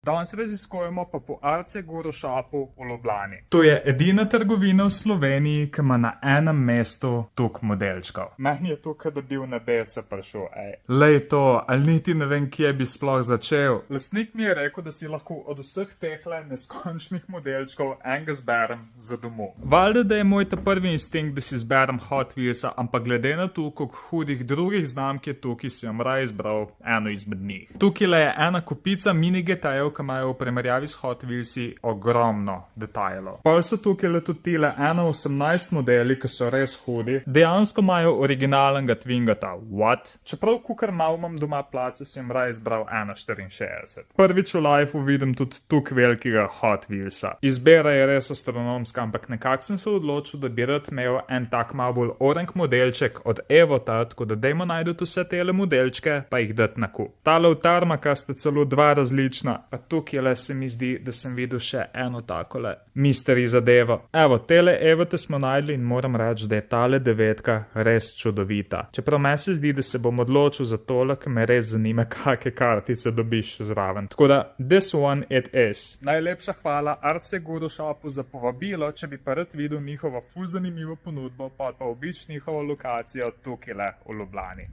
Danes raziskujemo pa po Arce Guru Shopu v Ljubljani. To je edina trgovina v Sloveniji, ki ima na enem mestu toliko modelčkov. Meni je tukaj, da bi v nebesa prišel, Lej to, ali niti ne vem, kje bi sploh začel. Lastnik mi je rekel, da si lahko od vseh tehle neskončnih modelčkov enega zberem za domov. Valjda, da je moj ta prvi instinkt, da si zberem Hot Wheelsa, ampak glede na to, koliko hudih drugih znamk je tukaj, si bom raje izbral eno izmed njih. Tukaj je ena kupica mini GT-jev, ki imajo v primerjavi s Hot Wheelsi ogromno detajlov. Pol so tukaj le tudi tile 1.18 modeli, ki so res hudi. Dejansko imajo originalnega Twingata. What? Čeprav kukar malo imam doma place, sem raje izbral 1.64. Prvič v lifeu vidim tudi tukaj velikega Hot Wheelsa. Izbira je res astronomska, ampak nekako sem se odločil, da bi rad imel en tak malo bolj orank modelček od Evota, tako da dajmo najdoti vse tele modelčke, pa jih dati na kup. Tale v Tarmaka sta celo dva različna, pa tukaj le se mi zdi, da sem videl še eno takole mystery zadevo. Evo, tele Evote smo najdli in moram reči, da je tale 9 res čudovita. Čeprav meni se zdi, da se bom odločil za tole, ker me res zanima, kakšne kartice dobiš zraven. Tako da, this one it is. Najlepša hvala Arce Guru Shopu za povabilo, če bi pa rad videl njihovo ful zanimivo ponudbo, pa obič njihovo lokacijo tukaj le v Ljubljani.